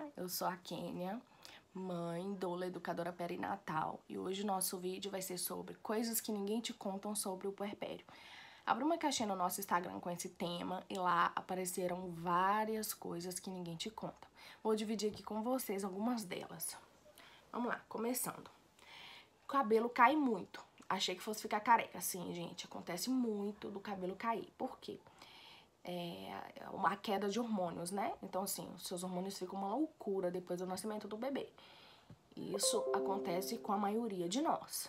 Olá, eu sou a Kênia, mãe, doula, educadora perinatal, e hoje o nosso vídeo vai ser sobre coisas que ninguém te contam sobre o puerpério. Abri uma caixinha no nosso Instagram com esse tema e lá apareceram várias coisas que ninguém te conta. Vou dividir aqui com vocês algumas delas. Vamos lá, começando. O cabelo cai muito. Achei que fosse ficar careca. Sim, gente, acontece muito do cabelo cair. Por quê? Uma queda de hormônios, né? Então, assim, os seus hormônios ficam uma loucura depois do nascimento do bebê. E isso acontece com a maioria de nós.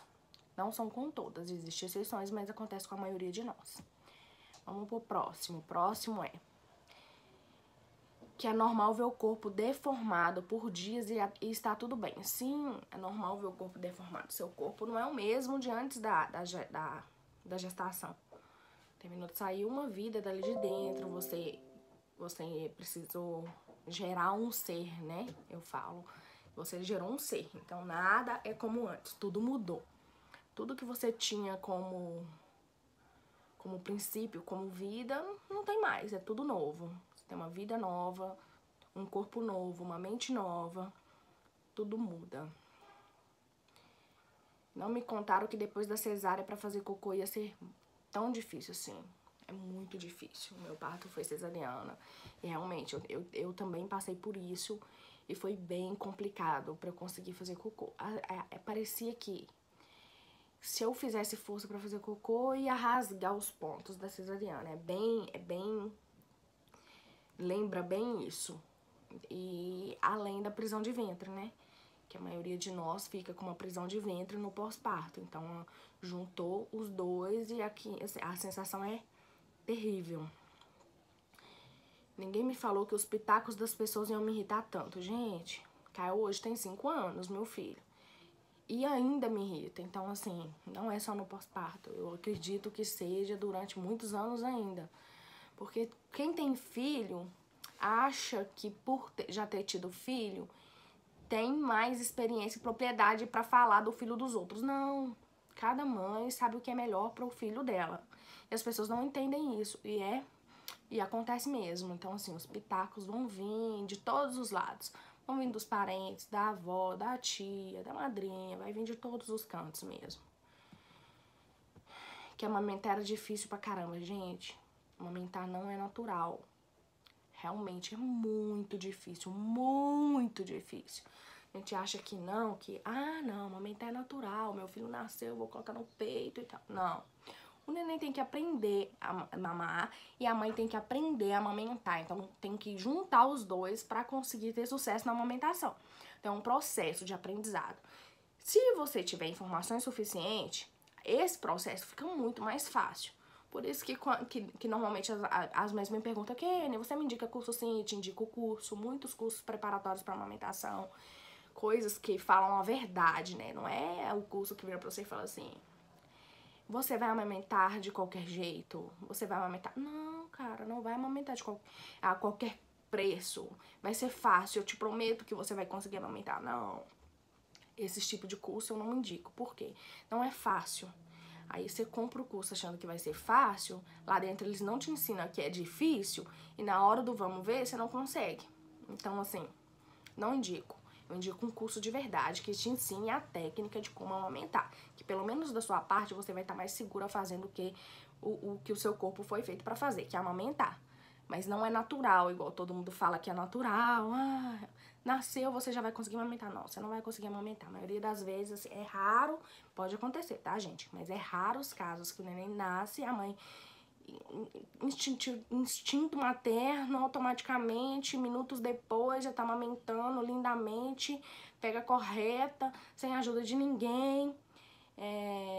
Não são com todas, existem exceções, mas acontece com a maioria de nós. Vamos pro próximo. O próximo é que é normal ver o corpo deformado por dias e está tudo bem. Sim, é normal ver o corpo deformado. Seu corpo não é o mesmo de antes da gestação. Terminou de sair uma vida dali de dentro, você precisou gerar um ser, né? Eu falo, você gerou um ser, então nada é como antes, tudo mudou. Tudo que você tinha como princípio, como vida, não tem mais, é tudo novo. Você tem uma vida nova, um corpo novo, uma mente nova, tudo muda. Não me contaram que depois da cesárea pra fazer cocô ia ser tão difícil assim. É muito difícil. O meu parto foi cesariana. E realmente, eu também passei por isso. E foi bem complicado pra eu conseguir fazer cocô. Parecia que se eu fizesse força pra fazer cocô, ia rasgar os pontos da cesariana. Lembra bem isso. E além da prisão de ventre, né? Que a maioria de nós fica com uma prisão de ventre no pós-parto. Então, juntou os dois e aqui a sensação é terrível. Ninguém me falou que os pitacos das pessoas iam me irritar tanto. Gente, Caio hoje tem 5 anos, meu filho. E ainda me irrita. Então, assim, não é só no pós-parto. Eu acredito que seja durante muitos anos ainda. Porque quem tem filho acha que por já ter tido filho tem mais experiência e propriedade pra falar do filho dos outros. Não. Cada mãe sabe o que é melhor pro filho dela. E as pessoas não entendem isso. E acontece mesmo. Então, assim, os pitacos vão vir de todos os lados. Vão vir dos parentes, da avó, da tia, da madrinha. Vai vir de todos os cantos mesmo. Que amamentar era difícil pra caramba, gente. Amamentar não é natural. Realmente é muito difícil, muito difícil. A gente acha que não, não, amamentar é natural, meu filho nasceu, eu vou colocar no peito e tal. Não. O neném tem que aprender a mamar e a mãe tem que aprender a amamentar. Então, tem que juntar os dois pra conseguir ter sucesso na amamentação. Então, é um processo de aprendizado. Se você tiver informações suficientes, esse processo fica muito mais fácil. Por isso que normalmente as mães me perguntam: Kênia, você me indica curso? Sim, te indico curso, muitos cursos preparatórios para amamentação, coisas que falam a verdade, né? Não é o curso que vira pra você e fala assim: você vai amamentar de qualquer jeito, você vai amamentar. Não, cara, não vai amamentar a qualquer preço, vai ser fácil, eu te prometo que você vai conseguir amamentar. Não, esse tipo de curso eu não indico, por quê? Não é fácil. Aí você compra o curso achando que vai ser fácil, lá dentro eles não te ensinam que é difícil, e na hora do vamos ver, você não consegue. Então, assim, não indico. Eu indico um curso de verdade que te ensine a técnica de como amamentar. Que pelo menos da sua parte você vai estar mais segura fazendo o que o seu corpo foi feito pra fazer, que é amamentar. Mas não é natural, igual todo mundo fala que é natural. Nasceu, você já vai conseguir amamentar. Não, você não vai conseguir amamentar. A maioria das vezes, assim, é raro, pode acontecer, tá, gente? Mas é raro os casos que o neném nasce e a mãe, instinto materno, automaticamente, minutos depois, já tá amamentando lindamente, pega correta, sem ajuda de ninguém.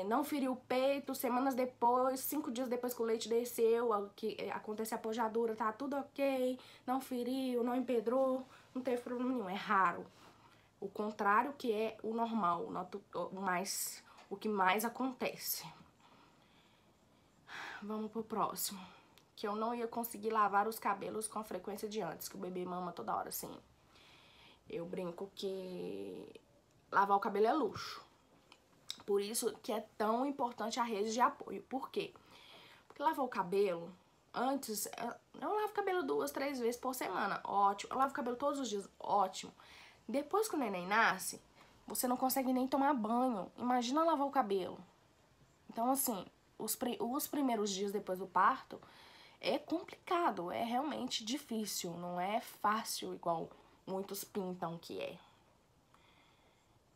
Não feriu o peito, semanas depois, 5 dias depois que o leite desceu, que acontece a pojadura, tá tudo ok, não feriu, não empedrou, não teve problema nenhum, é raro. O contrário que é o normal, o que mais acontece. Vamos pro próximo. Que eu não ia conseguir lavar os cabelos com a frequência de antes, que o bebê mama toda hora, assim. Eu brinco que lavar o cabelo é luxo. Por isso que é tão importante a rede de apoio. Por quê? Porque lavar o cabelo Antes, eu lavo o cabelo 2, 3 vezes por semana, ótimo. Eu lavo o cabelo todos os dias, ótimo. Depois que o neném nasce, você não consegue nem tomar banho. Imagina lavar o cabelo. Então, assim, os primeiros dias depois do parto é complicado, é realmente difícil. Não é fácil igual muitos pintam que é.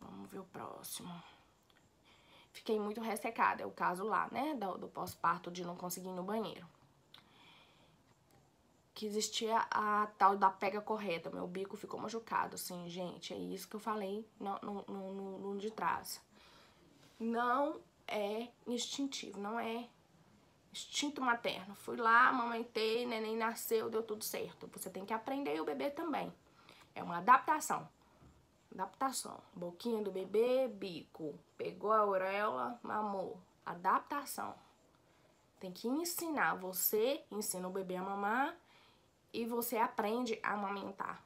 Vamos ver o próximo. Fiquei muito ressecada, é o caso lá, né, do pós-parto de não conseguir ir no banheiro. Que existia a tal da pega correta, meu bico ficou machucado, assim, gente, é isso que eu falei no de trás. Não é instintivo, não é instinto materno. Fui lá, amamentei, neném nasceu, deu tudo certo. Você tem que aprender e o bebê também. É uma adaptação. Adaptação. Boquinha do bebê, bico. Pegou a auréola, mamou. Adaptação. Tem que ensinar. Você ensina o bebê a mamar e você aprende a amamentar.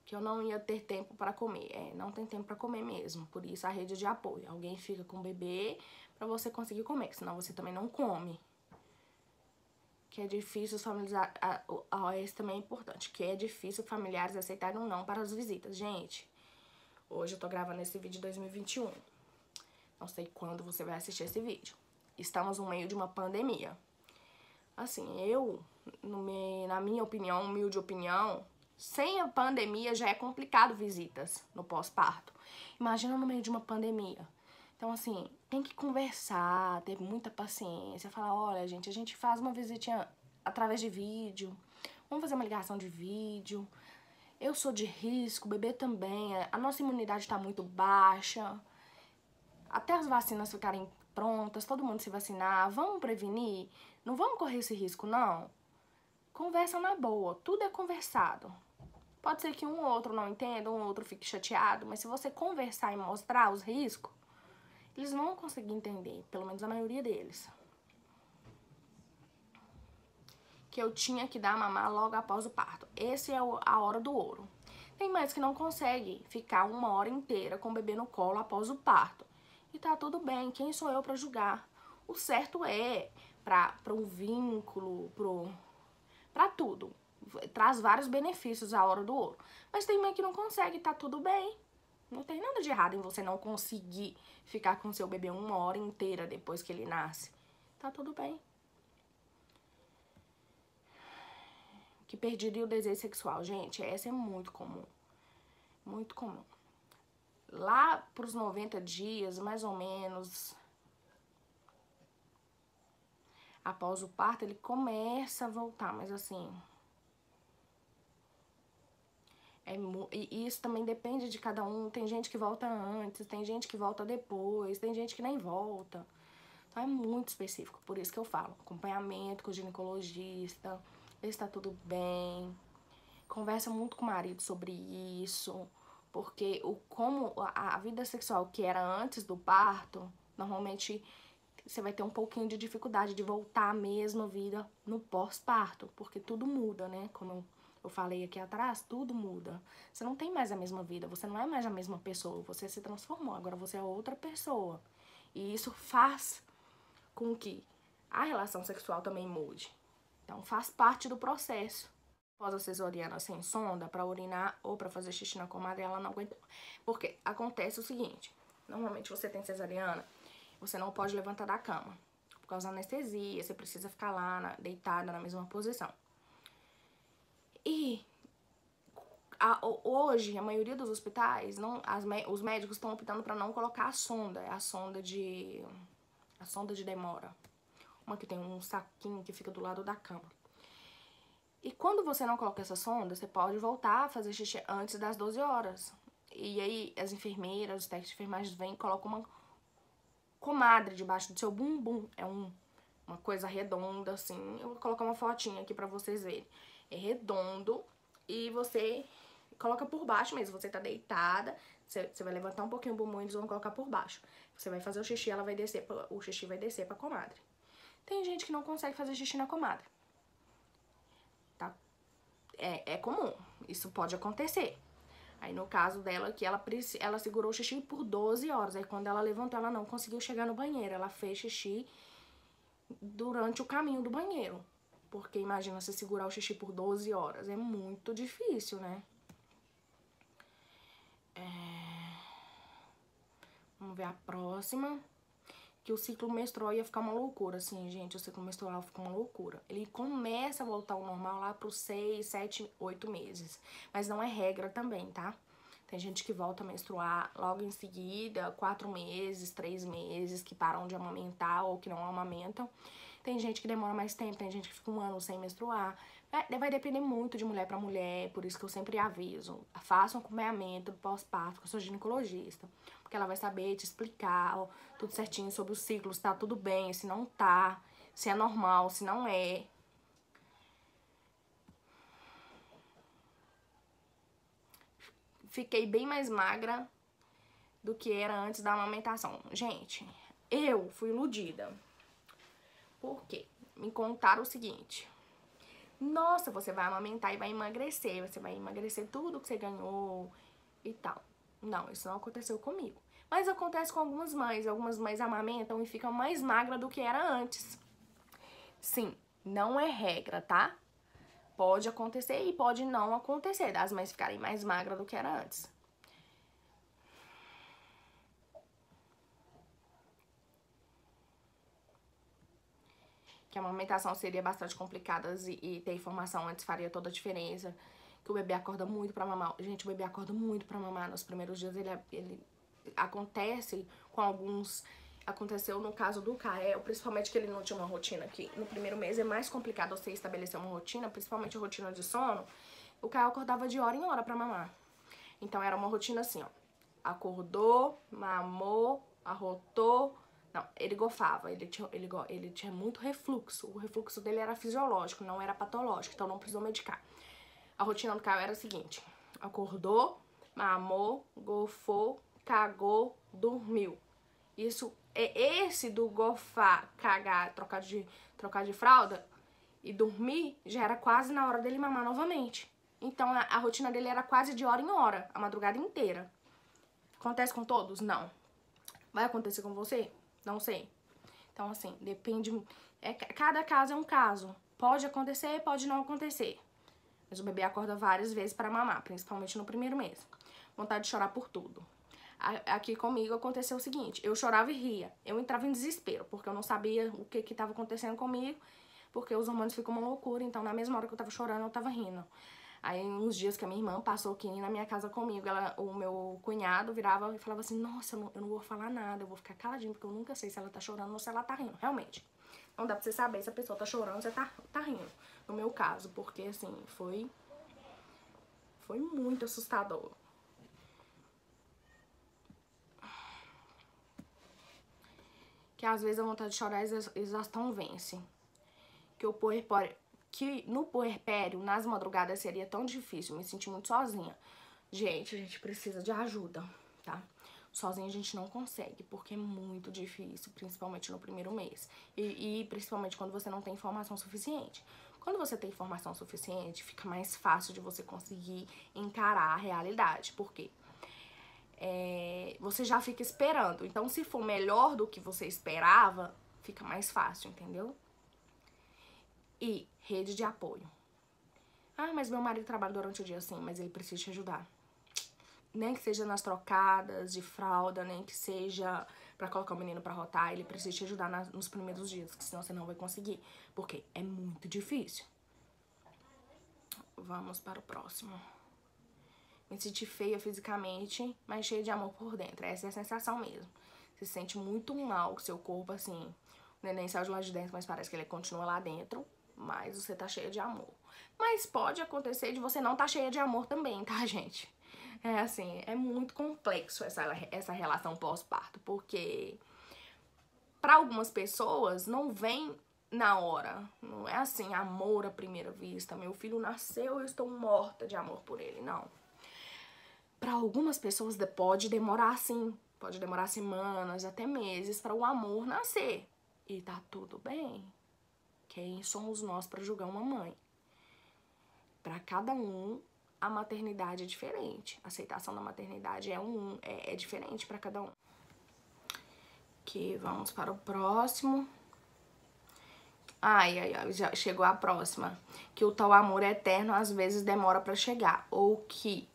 Que eu não ia ter tempo para comer. Não tem tempo para comer mesmo. Por isso a rede de apoio. Alguém fica com o bebê para você conseguir comer, senão você também não come. Que é difícil os familiares... Esse também é importante. Que é difícil familiares aceitarem um não para as visitas. Gente, hoje eu tô gravando esse vídeo em 2021. Não sei quando você vai assistir esse vídeo. Estamos no meio de uma pandemia. Assim, na minha opinião, humilde opinião, sem a pandemia já é complicado visitas no pós-parto. Imagina no meio de uma pandemia. Então, assim, tem que conversar, ter muita paciência, falar, olha, gente, a gente faz uma visitinha através de vídeo, vamos fazer uma ligação de vídeo, eu sou de risco, o bebê também, a nossa imunidade tá muito baixa, até as vacinas ficarem prontas, todo mundo se vacinar, vamos prevenir, não vamos correr esse risco, não. Conversa na boa, tudo é conversado. Pode ser que um ou outro não entenda, um ou outro fique chateado, mas se você conversar e mostrar os riscos, eles vão conseguir entender, pelo menos a maioria deles. Que eu tinha que dar mamar logo após o parto. Esse é a hora do ouro. Tem mães que não conseguem ficar 1 hora inteira com o bebê no colo após o parto. E tá tudo bem, quem sou eu pra julgar? O certo é, pra um vínculo, pra tudo. Traz vários benefícios a hora do ouro. Mas tem mãe que não consegue, tá tudo bem. Não tem nada de errado em você não conseguir ficar com seu bebê 1 hora inteira depois que ele nasce. Tá tudo bem. Que perderia o desejo sexual. Gente, essa é muito comum. Muito comum. Lá pros 90 dias, mais ou menos, após o parto, ele começa a voltar, mas assim... E isso também depende de cada um. Tem gente que volta antes, tem gente que volta depois, tem gente que nem volta. Então é muito específico, por isso que eu falo. Acompanhamento com o ginecologista, ver se tá tudo bem. Conversa muito com o marido sobre isso, porque como a vida sexual que era antes do parto, normalmente você vai ter um pouquinho de dificuldade de voltar à mesma vida no pós-parto, porque tudo muda, né? Como eu falei aqui atrás, tudo muda. Você não tem mais a mesma vida, você não é mais a mesma pessoa, você se transformou, agora você é outra pessoa. E isso faz com que a relação sexual também mude. Então faz parte do processo. Após a cesariana sem sonda, pra urinar ou pra fazer xixi na comadre, ela não aguentou. Porque acontece o seguinte, normalmente você tem cesariana, você não pode levantar da cama. Por causa da anestesia, você precisa ficar lá, deitada na mesma posição. E hoje, a maioria dos hospitais, os médicos estão optando para não colocar a sonda. É a sonda de demora. Uma que tem um saquinho que fica do lado da cama. E quando você não coloca essa sonda, você pode voltar a fazer xixi antes das 12 horas. E aí as enfermeiras, os técnicos de enfermagem vêm e colocam uma comadre debaixo do seu bumbum. É uma coisa redonda, assim. Eu vou colocar uma fotinha aqui pra vocês verem. É redondo e você coloca por baixo mesmo. Você tá deitada, você vai levantar um pouquinho o bumbum e eles vão colocar por baixo. Você vai fazer o xixi, o xixi vai descer pra comadre. Tem gente que não consegue fazer xixi na comadre. Tá? É comum, isso pode acontecer. Aí no caso dela, que ela segurou o xixi por 12 horas. Aí quando ela levantou, ela não conseguiu chegar no banheiro. Ela fez xixi durante o caminho do banheiro. Porque imagina você segurar o xixi por 12 horas. É muito difícil, né? Vamos ver a próxima. Que o ciclo menstrual ia ficar uma loucura, assim, gente. O ciclo menstrual fica uma loucura. Ele começa a voltar ao normal lá pros 6, 7, 8 meses. Mas não é regra também, tá? Tem gente que volta a menstruar logo em seguida, 4 meses, 3 meses, que param de amamentar ou que não amamentam. Tem gente que demora mais tempo, tem gente que fica um ano sem menstruar. Vai depender muito de mulher pra mulher, por isso que eu sempre aviso. Faça um acompanhamento pós-parto com a sua ginecologista. Porque ela vai saber te explicar, ó, tudo certinho sobre o ciclo, se tá tudo bem, se não tá, se é normal, se não é. Fiquei bem mais magra do que era antes da amamentação. Gente, eu fui iludida. Por quê? Me contaram o seguinte: nossa, você vai amamentar e vai emagrecer, você vai emagrecer tudo que você ganhou e tal. Não, isso não aconteceu comigo. Mas acontece com algumas mães amamentam e ficam mais magra do que era antes. Sim, não é regra, tá? Pode acontecer e pode não acontecer, das mães ficarem mais magras do que era antes. Que a amamentação seria bastante complicada e ter informação antes faria toda a diferença. Que o bebê acorda muito pra mamar. Gente, o bebê acorda muito pra mamar. Nos primeiros dias ele acontece com alguns... Aconteceu no caso do Kael, principalmente que ele não tinha uma rotina aqui. No primeiro mês é mais complicado você estabelecer uma rotina, principalmente a rotina de sono. O Kael acordava de hora em hora pra mamar. Então era uma rotina assim, ó. Acordou, mamou, arrotou. Não, ele gofava, ele tinha muito refluxo. O refluxo dele era fisiológico, não era patológico, então não precisou medicar. A rotina do Caio era a seguinte: acordou, mamou, gofou, cagou, dormiu. Isso é esse do gofar, cagar, trocar de fralda e dormir, já era quase na hora dele mamar novamente. Então a rotina dele era quase de hora em hora, a madrugada inteira. Acontece com todos? Não. Vai acontecer com você? Não sei. Então, assim, depende... cada caso é um caso. Pode acontecer, pode não acontecer. Mas o bebê acorda várias vezes para mamar, principalmente no primeiro mês. Vontade de chorar por tudo. Aqui comigo aconteceu o seguinte: eu chorava e ria. Eu entrava em desespero, porque eu não sabia o que estava acontecendo comigo, porque os hormônios ficam uma loucura. Então, na mesma hora que eu tava chorando, eu tava rindo. Aí, uns dias que a minha irmã passou aqui na minha casa comigo, o meu cunhado virava e falava assim: nossa, eu não vou falar nada, eu vou ficar caladinho, porque eu nunca sei se ela tá chorando ou se ela tá rindo. Realmente, não dá pra você saber se a pessoa tá chorando ou se tá rindo. No meu caso, porque assim, foi muito assustador. Que às vezes a vontade de chorar, a exaustão vence. Que no puerpério, nas madrugadas, seria tão difícil, me senti muito sozinha. Gente, a gente precisa de ajuda, tá? Sozinha a gente não consegue, porque é muito difícil, principalmente no primeiro mês. E principalmente quando você não tem informação suficiente. Quando você tem informação suficiente, fica mais fácil de você conseguir encarar a realidade. Por quê? Você já fica esperando. Então, se for melhor do que você esperava, fica mais fácil, entendeu? E rede de apoio. Ah, mas meu marido trabalha durante o dia, sim, mas ele precisa te ajudar. Nem que seja nas trocadas de fralda, nem que seja pra colocar o menino pra rotar, ele precisa te ajudar nos primeiros dias, que senão você não vai conseguir. Porque é muito difícil. Vamos para o próximo. Me sentir feia fisicamente, mas cheia de amor por dentro. Essa é a sensação mesmo. Você se sente muito mal com seu corpo, assim. O neném saiu de lá de dentro, mas parece que ele continua lá dentro. Mas você tá cheia de amor. Mas pode acontecer de você não tá cheia de amor também, tá, gente? É assim, é muito complexo essa relação pós-parto, porque para algumas pessoas não vem na hora. Não é assim, amor à primeira vista. Meu filho nasceu, eu estou morta de amor por ele. Não. Para algumas pessoas pode demorar sim. Pode demorar semanas, até meses para o amor nascer. E tá tudo bem. Quem somos nós para julgar uma mãe? Para cada um, a maternidade é diferente. A aceitação da maternidade é diferente para cada um. Aqui, vamos para o próximo. Ai, já chegou a próxima. Que o tal amor eterno às vezes demora pra chegar. Ou que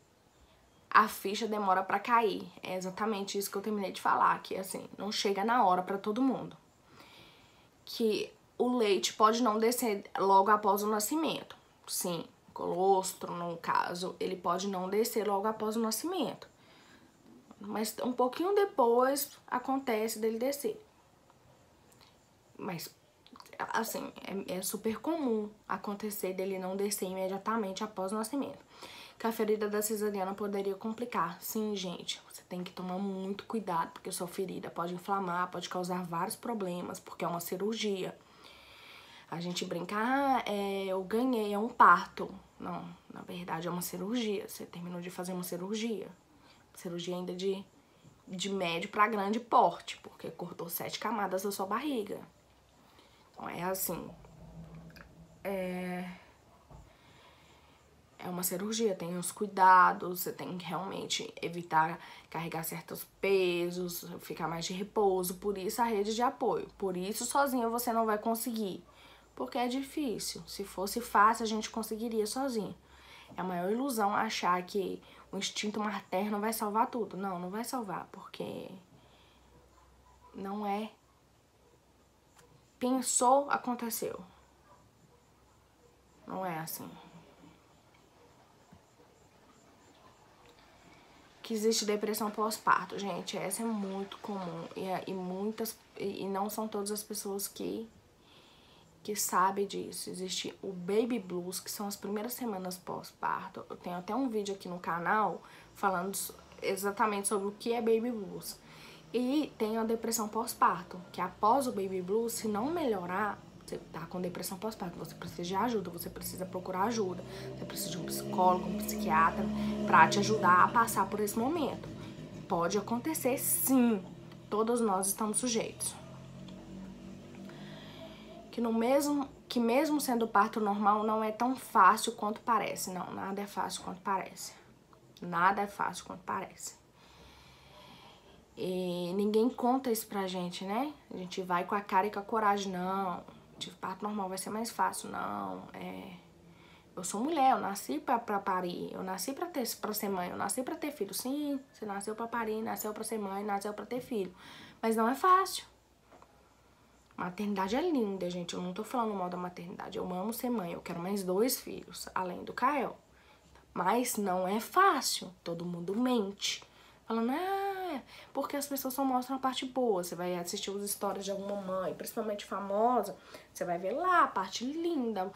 a ficha demora pra cair. É exatamente isso que eu terminei de falar. Que assim, não chega na hora pra todo mundo. Que o leite pode não descer logo após o nascimento. Sim, colostro, no caso, ele pode não descer logo após o nascimento. Mas um pouquinho depois acontece dele descer. Mas, assim, é super comum acontecer dele não descer imediatamente após o nascimento. Que a ferida da cesariana poderia complicar. Sim, gente, você tem que tomar muito cuidado, porque sua ferida pode inflamar, pode causar vários problemas, porque é uma cirurgia. A gente brinca, eu ganhei, é um parto. Não, na verdade é uma cirurgia. Você terminou de fazer uma cirurgia. Cirurgia ainda de médio para grande porte, porque cortou 7 camadas da sua barriga. Então é assim, é uma cirurgia, tem os cuidados, você tem que realmente evitar carregar certos pesos, ficar mais de repouso, por isso a rede de apoio. Por isso sozinha você não vai conseguir, porque é difícil. Se fosse fácil a gente conseguiria sozinho. É a maior ilusão achar que o instinto materno vai salvar tudo. Não, não vai salvar, porque não é. Pensou, aconteceu. Não é assim. Que existe depressão pós-parto, gente. Essa é muito comum. E não são todas as pessoas que sabem disso. Existe o baby blues, que são as primeiras semanas pós-parto. Eu tenho até um vídeo aqui no canal falando exatamente sobre o que é baby blues. E tem a depressão pós-parto, que após o baby blues, se não melhorar, você tá com depressão pós-parto, você precisa de ajuda, você precisa procurar ajuda, você precisa de um psicólogo, um psiquiatra pra te ajudar a passar por esse momento. Pode acontecer, sim, todos nós estamos sujeitos. Que mesmo sendo parto normal, não é tão fácil quanto parece. Não, nada é fácil quanto parece. Nada é fácil quanto parece. E ninguém conta isso pra gente, né? A gente vai com a cara e com a coragem. Não, de parto normal vai ser mais fácil. Não, eu sou mulher, eu nasci pra parir. Eu nasci pra ser mãe, eu nasci pra ter filho. Sim, você nasceu pra parir, nasceu pra ser mãe, nasceu pra ter filho. Mas não é fácil. Maternidade é linda, gente. Eu não tô falando mal da maternidade. Eu amo ser mãe. Eu quero mais 2 filhos, além do Kael. Mas não é fácil. Todo mundo mente. Falando, porque as pessoas só mostram a parte boa. Você vai assistir as histórias de alguma mãe, principalmente famosa. Você vai ver lá a parte linda.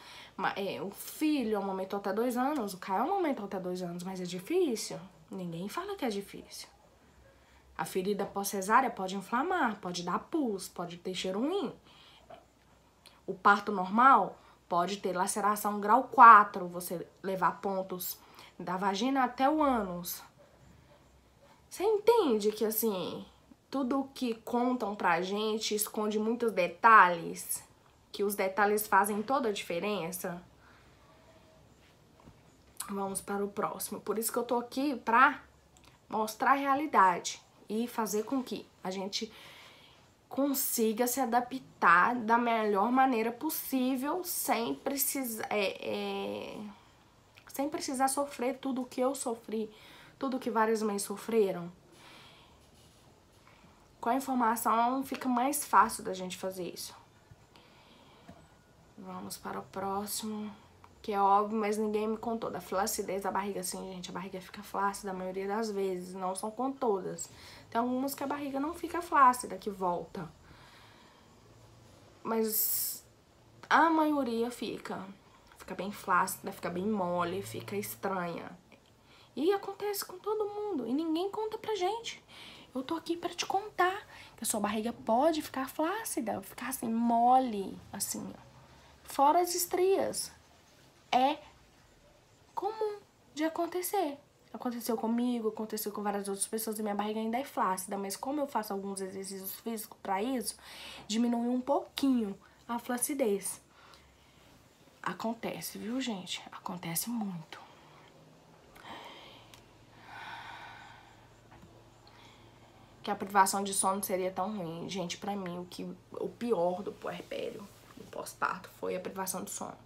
O filho amamentou até 2 anos. O Kael amamentou até 2 anos. Mas é difícil? Ninguém fala que é difícil. A ferida pós-cesárea pode inflamar, pode dar pus, pode ter cheiro ruim. O parto normal pode ter laceração grau 4, você levar pontos da vagina até o ânus. Você entende que, assim, tudo que contam pra gente esconde muitos detalhes? Que os detalhes fazem toda a diferença? Vamos para o próximo. Por isso que eu tô aqui pra mostrar a realidade e fazer com que a gente consiga se adaptar da melhor maneira possível sem precisar sofrer tudo o que eu sofri, tudo que várias mães sofreram. Com a informação fica mais fácil da gente fazer isso. Vamos para o próximo, que é óbvio, mas ninguém me contou. Da flacidez da barriga, assim, gente, a barriga fica flácida a maioria das vezes, não são com todas. Tem algumas que a barriga não fica flácida, que volta. Mas a maioria fica bem flácida, fica bem mole, fica estranha. E acontece com todo mundo, e ninguém conta pra gente. Eu tô aqui pra te contar que a sua barriga pode ficar flácida, ficar assim, mole, assim, ó. Fora as estrias. É comum de acontecer. Aconteceu comigo, aconteceu com várias outras pessoas e minha barriga ainda é flácida, mas como eu faço alguns exercícios físicos pra isso, diminui um pouquinho a flacidez. Acontece, viu, gente? Acontece muito. Que a privação de sono seria tão ruim. Gente, pra mim, o pior do puerpério, o pós-parto, foi a privação de sono.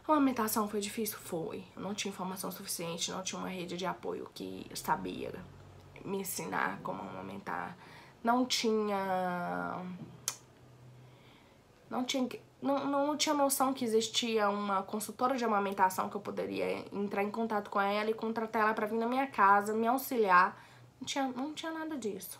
A amamentação foi difícil? Foi. Eu não tinha informação suficiente, não tinha uma rede de apoio que sabia me ensinar como amamentar. Não tinha noção que existia uma consultora de amamentação que eu poderia entrar em contato com ela e contratar ela pra vir na minha casa, me auxiliar. Não tinha nada disso.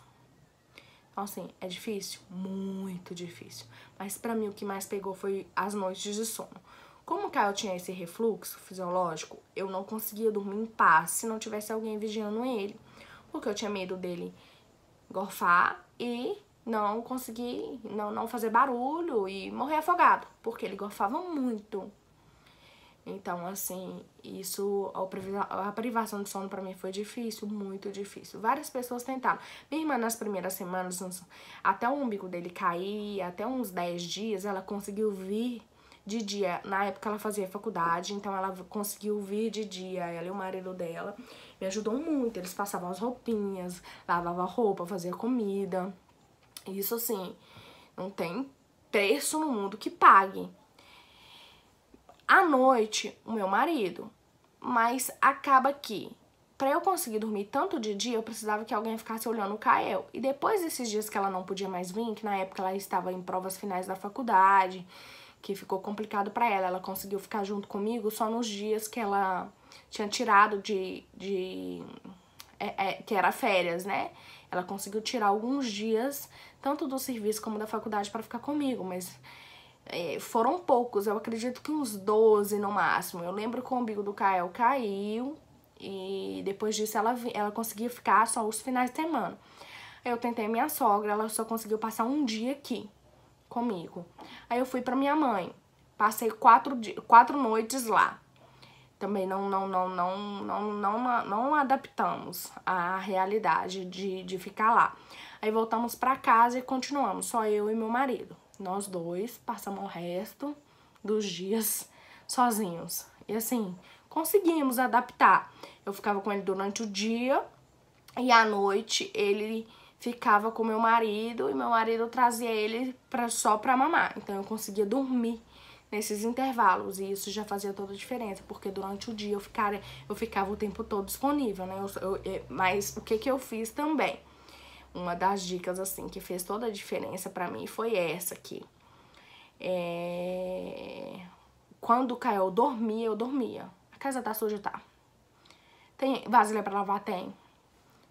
Então, assim, é difícil? Muito difícil. Mas pra mim o que mais pegou foi as noites de sono. Como o Caio tinha esse refluxo fisiológico, eu não conseguia dormir em paz se não tivesse alguém vigiando ele. Porque eu tinha medo dele gorfar e não conseguir, não fazer barulho e morrer afogado. Porque ele gorfava muito. Então, assim, a privação de sono pra mim foi difícil, muito difícil. Várias pessoas tentaram. Minha irmã, nas primeiras semanas, até o umbigo dele cair, até uns 10 dias, ela conseguiu vir de dia. Na época ela fazia faculdade, então ela conseguiu vir de dia, ela e o marido dela. Me ajudou muito, eles passavam as roupinhas, lavavam a roupa, fazia comida. Isso, assim, não tem preço no mundo que pague. À noite, o meu marido. Mas acaba que, pra eu conseguir dormir tanto de dia, eu precisava que alguém ficasse olhando o Kael. E depois desses dias que ela não podia mais vir, que na época ela estava em provas finais da faculdade, que ficou complicado pra ela, ela conseguiu ficar junto comigo só nos dias que ela tinha tirado que era férias, né? Ela conseguiu tirar alguns dias, tanto do serviço como da faculdade, pra ficar comigo, mas foram poucos, eu acredito que uns 12 no máximo. Eu lembro que o umbigo do Kael caiu e depois disso ela conseguia ficar só os finais de semana. Eu tentei minha sogra, ela só conseguiu passar um dia aqui comigo. Aí eu fui pra minha mãe, passei 4 noites lá. Também não adaptamos à realidade de ficar lá. Aí voltamos pra casa e continuamos, só eu e meu marido. Nós dois passamos o resto dos dias sozinhos. E assim, conseguimos adaptar. Eu ficava com ele durante o dia e à noite ele ficava com meu marido e meu marido trazia ele só pra mamar. Então eu conseguia dormir nesses intervalos e isso já fazia toda a diferença, porque durante o dia eu ficava o tempo todo disponível, né? Mas o que eu fiz também? Uma das dicas, assim, que fez toda a diferença pra mim foi essa aqui. Quando o Kael dormia, eu dormia. A casa tá suja? Tá. Tem vasilha pra lavar? Tem.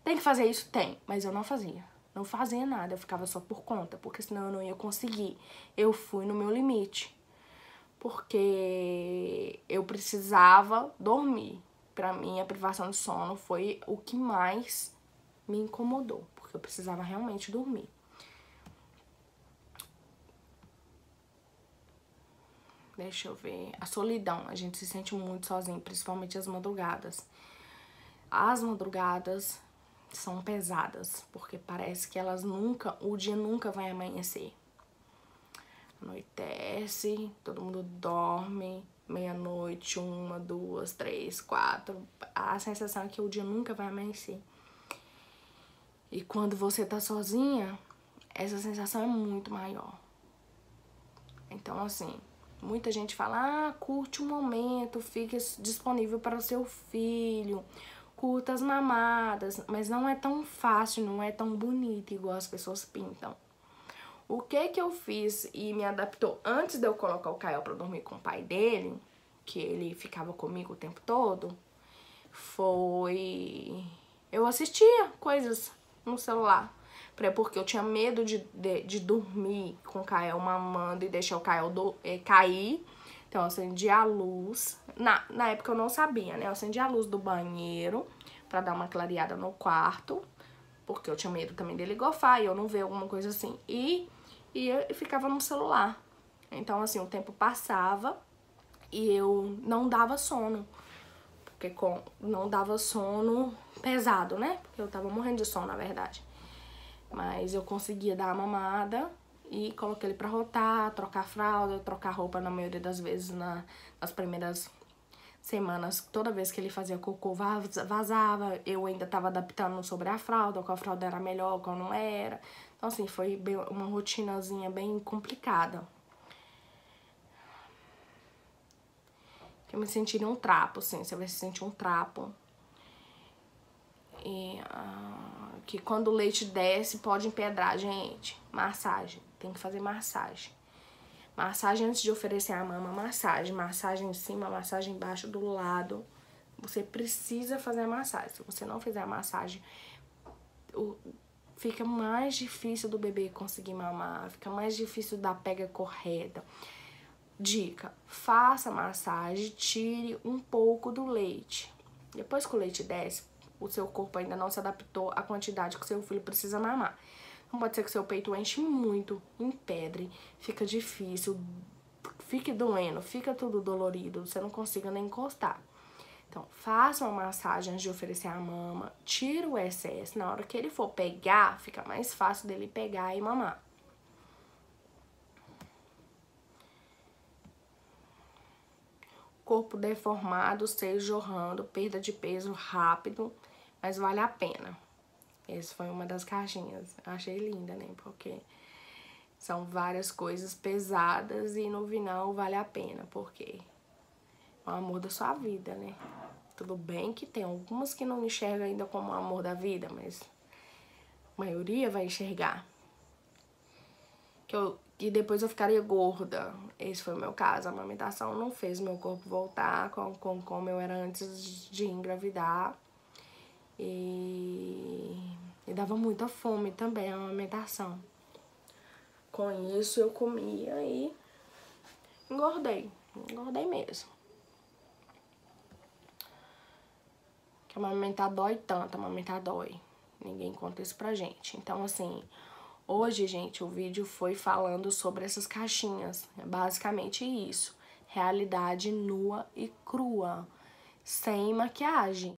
Tem que fazer isso? Tem. Mas eu não fazia. Não fazia nada. Eu ficava só por conta, porque senão eu não ia conseguir. Eu fui no meu limite. Porque eu precisava dormir. Pra mim, a privação de sono foi o que mais me incomodou. Eu precisava realmente dormir. Deixa eu ver. A solidão. A gente se sente muito sozinho, principalmente as madrugadas. As madrugadas são pesadas, porque parece que o dia nunca vai amanhecer. Anoitece, todo mundo dorme, meia-noite, 1, 2, 3, 4. A sensação é que o dia nunca vai amanhecer. E quando você tá sozinha, essa sensação é muito maior. Então, assim, muita gente fala, curte um momento, fique disponível para o seu filho, curta as mamadas, mas não é tão fácil, não é tão bonito igual as pessoas pintam. O que eu fiz e me adaptou antes de eu colocar o Kael pra dormir com o pai dele, que ele ficava comigo o tempo todo, foi... eu assistia coisas no celular. Porque eu tinha medo de dormir com o Kael mamando e deixar o Kael cair. Então eu acendia a luz. Na época eu não sabia, né? Eu acendia a luz do banheiro pra dar uma clareada no quarto. Porque eu tinha medo também dele gorfar e eu não ver alguma coisa assim. E eu ficava no celular. Então assim, o tempo passava e eu não dava sono. Porque não dava sono pesado, né? Porque eu tava morrendo de sono, na verdade. Mas eu conseguia dar a mamada e coloquei ele pra rotar, trocar fralda, trocar roupa na maioria das vezes nas primeiras semanas. Toda vez que ele fazia cocô vazava, eu ainda tava adaptando sobre a fralda, qual fralda era melhor, qual não era. Então assim, foi uma rotinazinha bem complicada. Que eu me sentiria um trapo, assim, você vai se sentir um trapo. E que quando o leite desce pode empedrar, gente. Massagem, tem que fazer massagem. Massagem antes de oferecer a mama, massagem. Massagem em cima, massagem embaixo, do lado. Você precisa fazer a massagem. Se você não fizer a massagem, fica mais difícil do bebê conseguir mamar. Fica mais difícil da pega correta. Dica, faça a massagem, tire um pouco do leite. Depois que o leite desce, o seu corpo ainda não se adaptou à quantidade que o seu filho precisa mamar. Não pode ser que o seu peito enche muito, empedre, fica difícil, fique doendo, fica tudo dolorido, você não consiga nem encostar. Então, faça uma massagem antes de oferecer a mama, tira o excesso, na hora que ele for pegar, fica mais fácil dele pegar e mamar. Corpo deformado, seio jorrando, perda de peso rápido, mas vale a pena. Essa foi uma das caixinhas. Achei linda, né? Porque são várias coisas pesadas e no final vale a pena, porque é o amor da sua vida, né? Tudo bem que tem algumas que não enxergam ainda como o amor da vida, mas a maioria vai enxergar. E depois eu ficaria gorda. Esse foi o meu caso. A amamentação não fez meu corpo voltar como eu era antes de engravidar. E dava muita fome também a amamentação. Com isso eu comia e engordei. Engordei mesmo. Que amamentar dói tanto, amamentar dói. Ninguém conta isso pra gente. Então, assim, hoje, gente, o vídeo foi falando sobre essas caixinhas. É basicamente isso. Realidade nua e crua. Sem maquiagem.